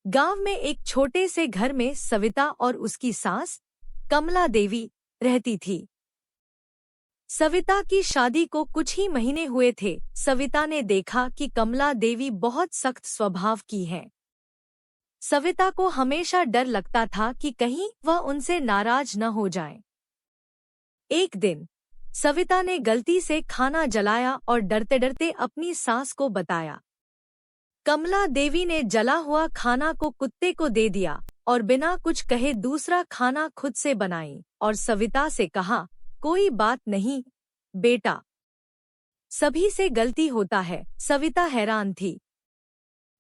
गांव में एक छोटे से घर में सविता और उसकी सास कमला देवी रहती थी। सविता की शादी को कुछ ही महीने हुए थे। सविता ने देखा कि कमला देवी बहुत सख्त स्वभाव की है। सविता को हमेशा डर लगता था कि कहीं वह उनसे नाराज न हो जाए। एक दिन सविता ने गलती से खाना जलाया और डरते डरते अपनी सास को बताया। कमला देवी ने जला हुआ खाना को कुत्ते को दे दिया और बिना कुछ कहे दूसरा खाना खुद से बनाई और सविता से कहा, कोई बात नहीं बेटा, सभी से गलती होता है। सविता हैरान थी।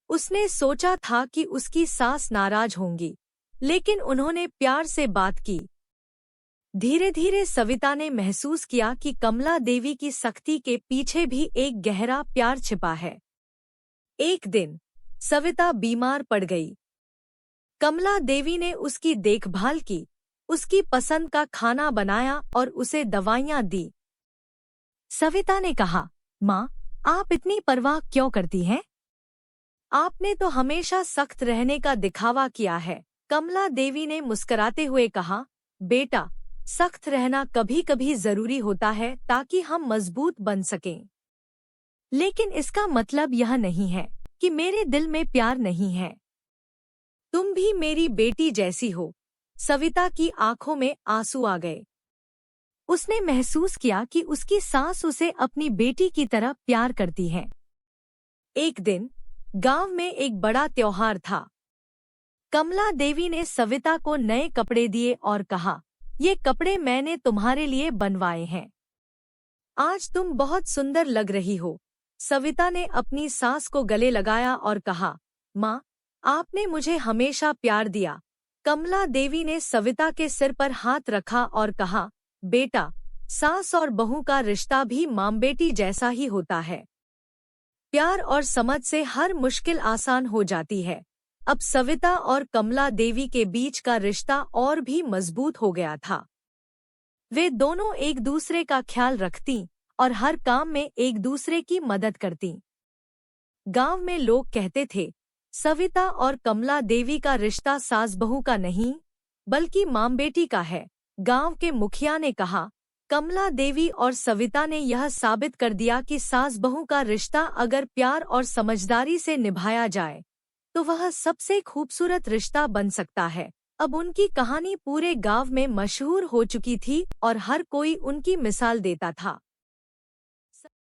उसने सोचा था कि उसकी सास नाराज होंगी, लेकिन उन्होंने प्यार से बात की। धीरे धीरे सविता ने महसूस किया कि कमला देवी की सख्ती के पीछे भी एक गहरा प्यार छिपा है। एक दिन सविता बीमार पड़ गई। कमला देवी ने उसकी देखभाल की, उसकी पसंद का खाना बनाया और उसे दवाइयां दी। सविता ने कहा, माँ, आप इतनी परवाह क्यों करती हैं? आपने तो हमेशा सख्त रहने का दिखावा किया है। कमला देवी ने मुस्कुराते हुए कहा, बेटा, सख्त रहना कभी कभी जरूरी होता है ताकि हम मजबूत बन सकें। लेकिन इसका मतलब यह नहीं है कि मेरे दिल में प्यार नहीं है। तुम भी मेरी बेटी जैसी हो। सविता की आंखों में आंसू आ गए। उसने महसूस किया कि उसकी सास उसे अपनी बेटी की तरह प्यार करती है। एक दिन गांव में एक बड़ा त्योहार था। कमला देवी ने सविता को नए कपड़े दिए और कहा, ये कपड़े मैंने तुम्हारे लिए बनवाए हैं। आज तुम बहुत सुंदर लग रही हो। सविता ने अपनी सास को गले लगाया और कहा, माँ, आपने मुझे हमेशा प्यार दिया। कमला देवी ने सविता के सिर पर हाथ रखा और कहा, बेटा, सास और बहू का रिश्ता भी माँ बेटी जैसा ही होता है। प्यार और समझ से हर मुश्किल आसान हो जाती है। अब सविता और कमला देवी के बीच का रिश्ता और भी मजबूत हो गया था। वे दोनों एक दूसरे का ख्याल रखती और हर काम में एक दूसरे की मदद करती। गांव में लोग कहते थे, सविता और कमला देवी का रिश्ता सास बहू का नहीं, बल्कि माँ बेटी का है। गांव के मुखिया ने कहा, कमला देवी और सविता ने यह साबित कर दिया कि सास बहू का रिश्ता अगर प्यार और समझदारी से निभाया जाए तो वह सबसे खूबसूरत रिश्ता बन सकता है। अब उनकी कहानी पूरे गांव में मशहूर हो चुकी थी और हर कोई उनकी मिसाल देता था।